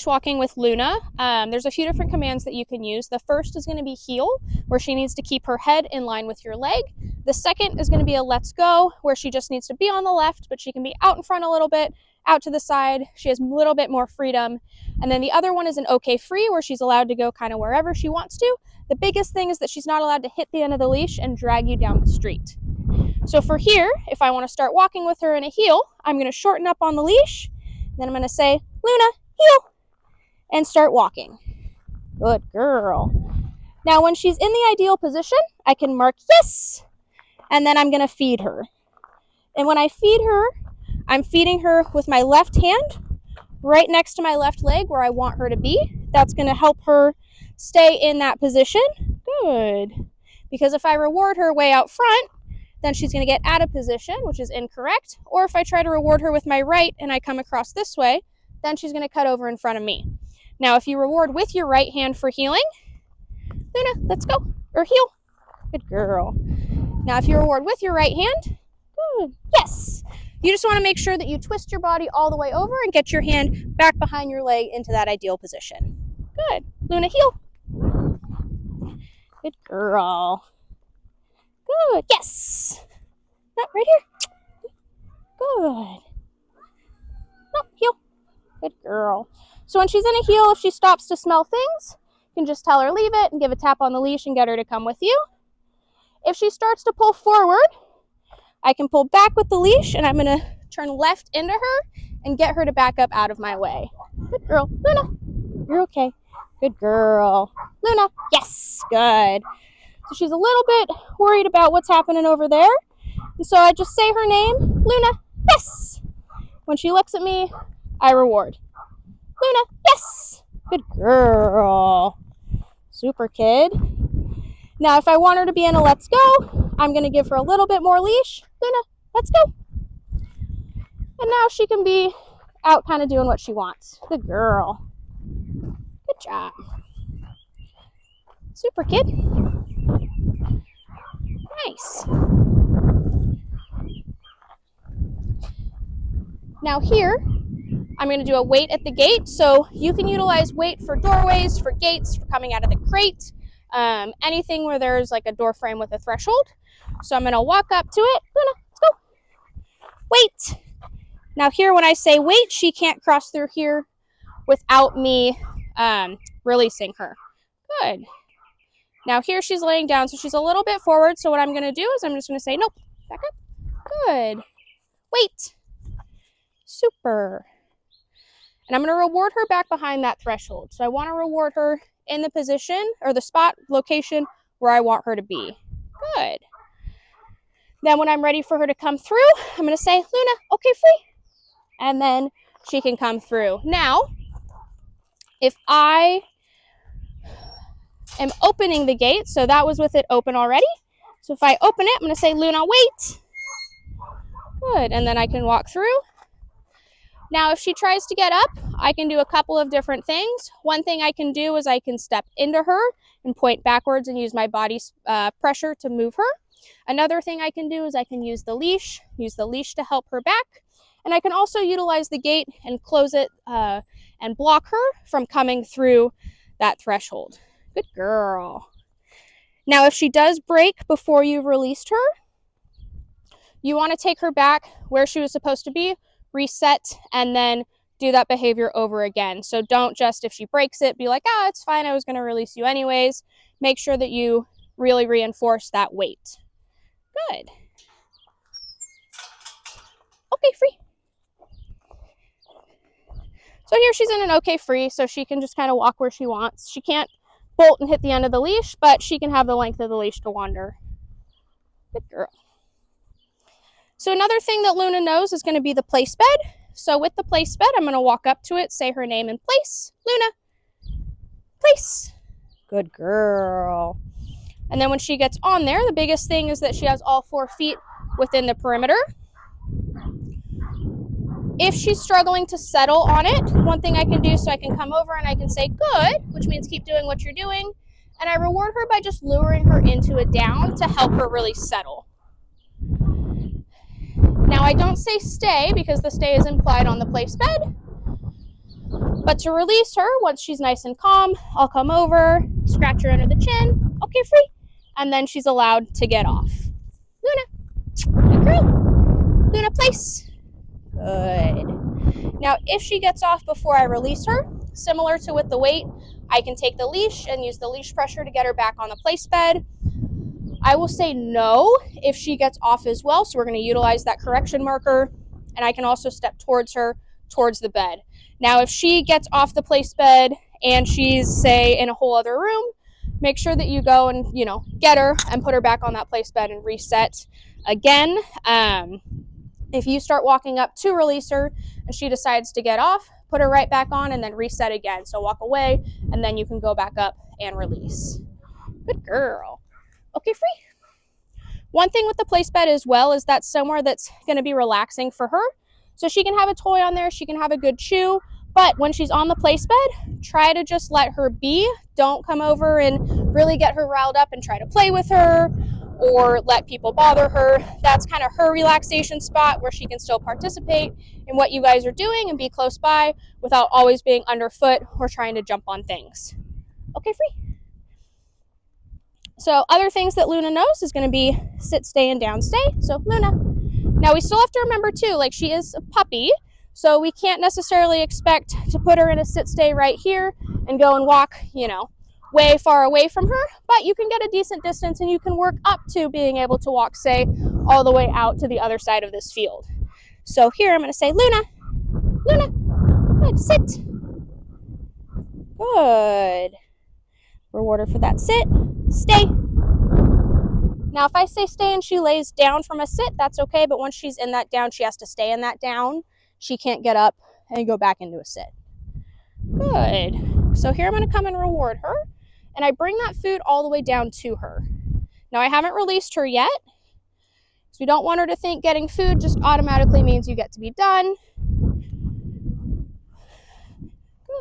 leash walking with Luna, there's a few different commands that you can use. The first is going to be heel, where she needs to keep her head in line with your leg. The second is going to be a let's go, where she just needs to be on the left, but she can be out in front a little bit, out to the side. She has a little bit more freedom. And then the other one is an okay free, where she's allowed to go kind of wherever she wants to. The biggest thing is that she's not allowed to hit the end of the leash and drag you down the street. So for here, if I want to start walking with her in a heel, I'm going to shorten up on the leash. Then I'm going to say, Luna, heel, and start walking. Good girl. Now when she's in the ideal position, I can mark yes, and then I'm going to feed her. And when I feed her, I'm feeding her with my left hand right next to my left leg where I want her to be. That's going to help her stay in that position. Good. Because if I reward her way out front, then she's going to get out of position, which is incorrect. Or if I try to reward her with my right and I come across this way, then she's going to cut over in front of me. Now, if you reward with your right hand for healing, Luna, let's go, or heel. Good girl. Now, if you reward with your right hand, good, yes. You just want to make sure that you twist your body all the way over and get your hand back behind your leg into that ideal position. Good. Luna, heel. Good girl. Good. Yes. No, right here. Good. No, heel. Good girl. So when she's in a heel, if she stops to smell things, you can just tell her leave it and give a tap on the leash and get her to come with you. If she starts to pull forward, I can pull back with the leash and I'm going to turn left into her and get her to back up out of my way. Good girl. Luna, you're okay. Good girl. Luna, yes, good. So she's a little bit worried about what's happening over there. And so I just say her name, Luna, yes. When she looks at me, I reward. Luna, yes. Good girl. Super kid. Now, if I want her to be in a let's go, I'm going to give her a little bit more leash. Luna, let's go. And now she can be out kind of doing what she wants. Good girl. Good job. Super kid. Nice. Now here, I'm going to do a wait at the gate. So you can utilize wait for doorways, for gates, for coming out of the crate, anything where there's like a door frame with a threshold. So I'm going to walk up to it. Luna, let's go. Wait. Now here, when I say wait, she can't cross through here without me releasing her. Good. Now here she's laying down, so she's a little bit forward. So what I'm going to do is I'm just going to say, nope, back up. Good. Wait. Super. And I'm going to reward her back behind that threshold. So I want to reward her in the position or the spot location where I want her to be. Good. Then when I'm ready for her to come through, I'm going to say, Luna, okay, free. And then she can come through. Now, if I am opening the gate, so that was with it open already. So if I open it, I'm going to say, Luna, wait. Good. And then I can walk through. Now, if she tries to get up, I can do a couple of different things. One thing I can do is I can step into her and point backwards and use my body's pressure to move her. Another thing I can do is I can use the leash to help her back. And I can also utilize the gate and close it and block her from coming through that threshold. Good girl. Now, if she does break before you've released her, you want to take her back where she was supposed to be, reset, and then do that behavior over again. So don't just, if she breaks it, be like, oh, it's fine, I was going to release you anyways. Make sure that you really reinforce that weight. Good. Okay, free. So here she's in an okay free, so she can just kind of walk where she wants. She can't bolt and hit the end of the leash, but she can have the length of the leash to wander. Good girl. So another thing that Luna knows is going to be the place bed. So with the place bed, I'm going to walk up to it, say her name and place. Luna, place. Good girl. And then when she gets on there, the biggest thing is that she has all 4 feet within the perimeter. If she's struggling to settle on it, one thing I can do, so I can come over and I can say good, which means keep doing what you're doing. And I reward her by just luring her into a down to help her really settle. Now, I don't say stay because the stay is implied on the place bed. But to release her, once she's nice and calm, I'll come over, scratch her under the chin, okay, free, and then she's allowed to get off. Luna, good girl. Luna, place. Good. Now, if she gets off before I release her, similar to with the weight, I can take the leash and use the leash pressure to get her back on the place bed. I will say no if she gets off as well, so we're going to utilize that correction marker, and I can also step towards her, towards the bed. Now, if she gets off the place bed and she's, say, in a whole other room, make sure that you go and, get her and put her back on that place bed and reset again. If you start walking up to release her and she decides to get off, put her right back on and then reset again. So walk away and then you can go back up and release. Good girl. Okay, free. One thing with the place bed as well is that's somewhere that's going to be relaxing for her. So she can have a toy on there, she can have a good chew, but when she's on the place bed, try to just let her be. Don't come over and really get her riled up and try to play with her or let people bother her. That's kind of her relaxation spot where she can still participate in what you guys are doing and be close by without always being underfoot or trying to jump on things. Okay, free. So other things that Luna knows is going to be sit, stay, and down, stay. So Luna. Now we still have to remember too, like she is a puppy, so we can't necessarily expect to put her in a sit, stay right here and go and walk, way far away from her, but you can get a decent distance and you can work up to being able to walk, say, all the way out to the other side of this field. So here I'm going to say, Luna, good, sit. Good. Reward her for that sit. Stay. Now, if I say stay and she lays down from a sit, that's okay, but once she's in that down, she has to stay in that down. She can't get up and go back into a sit. Good. So here I'm going to come and reward her, and I bring that food all the way down to her. Now, I haven't released her yet, because we don't want her to think getting food just automatically means you get to be done.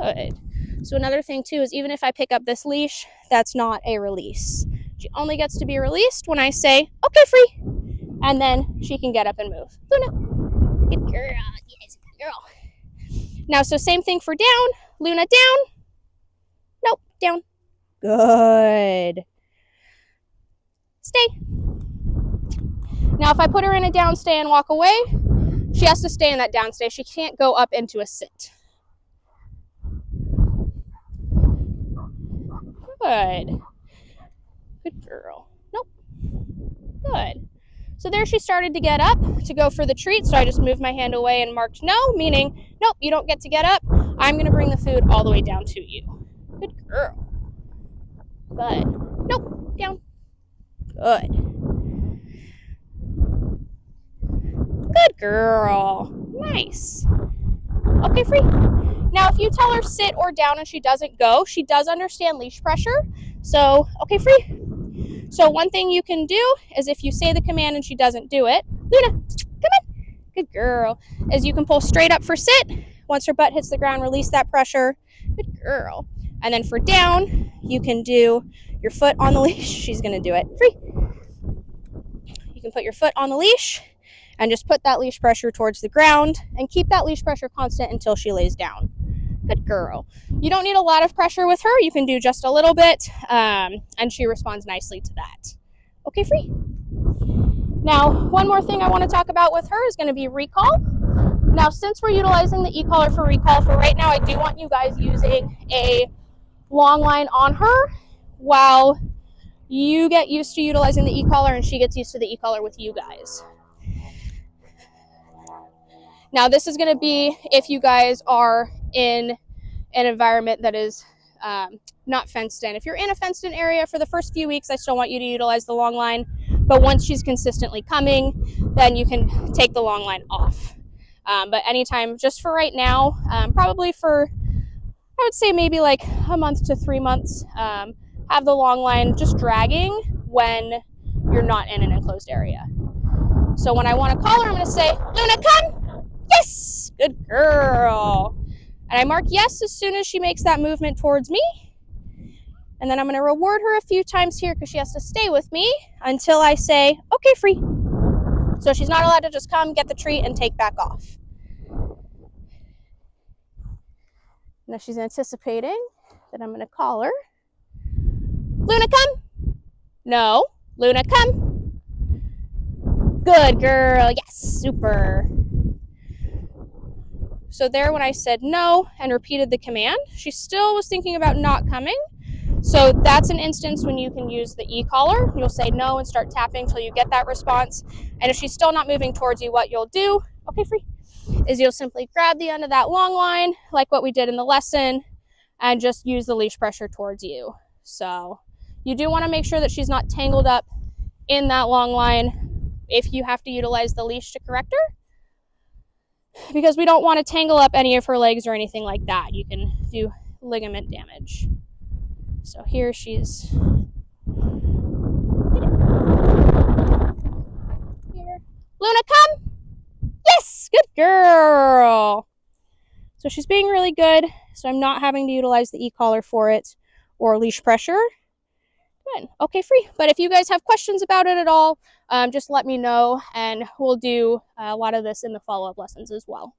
Good. So another thing too is even if I pick up this leash, that's not a release. She only gets to be released when I say, okay, free. And then she can get up and move. Luna. Good girl. Yes, good girl. Now, so same thing for down. Luna, down. Nope, down. Good. Stay. Now, if I put her in a down stay and walk away, she has to stay in that down stay. She can't go up into a sit. Good. Good girl. Nope. Good. So there she started to get up to go for the treat. So I just moved my hand away and marked no, meaning, nope, you don't get to get up. I'm going to bring the food all the way down to you. Good girl. Good. Nope. Down. Good. Good girl. Nice. Okay, free. Now, if you tell her sit or down and she doesn't go, she does understand leash pressure. So, okay, free. So one thing you can do is if you say the command and she doesn't do it, Luna, come in. Good girl. Is you can pull straight up for sit. Once her butt hits the ground, release that pressure. Good girl. And then for down, you can do your foot on the leash. She's going to do it. Free. You can put your foot on the leash and just put that leash pressure towards the ground and keep that leash pressure constant until she lays down. Good girl. You don't need a lot of pressure with her. You can do just a little bit, and she responds nicely to that. Okay, free. Now, one more thing I want to talk about with her is going to be recall. Now, since we're utilizing the e-collar for recall for right now, I do want you guys using a long line on her while you get used to utilizing the e-collar and she gets used to the e-collar with you guys. Now, this is going to be if you guys are in an environment that is not fenced in. If you're in a fenced in area for the first few weeks, I still want you to utilize the long line. But once she's consistently coming, then you can take the long line off. But anytime, just for right now, probably for, I would say maybe like a month to 3 months, have the long line just dragging when you're not in an enclosed area. So when I want to call her, I'm going to say, Luna, come. Yes, good girl. And I mark yes as soon as she makes that movement towards me. And then I'm going to reward her a few times here because she has to stay with me until I say, okay, free. So she's not allowed to just come, get the treat, and take back off. Now she's anticipating that I'm going to call her. Luna, come. No. Luna, come. Good girl. Yes, super. So there, when I said no and repeated the command, she still was thinking about not coming. So that's an instance when you can use the e-collar. You'll say no and start tapping until you get that response. And if she's still not moving towards you, what you'll do, okay, free, is you'll simply grab the end of that long line, like what we did in the lesson, and just use the leash pressure towards you. So you do want to make sure that she's not tangled up in that long line if you have to utilize the leash to correct her, because we don't want to tangle up any of her legs or anything like that. You can do ligament damage. So here she's here. Luna, come. Yes, good girl. So she's being really good. So I'm not having to utilize the e-collar for it or leash pressure. Good. Okay, free. But if you guys have questions about it at all, just let me know, and we'll do a lot of this in the follow-up lessons as well.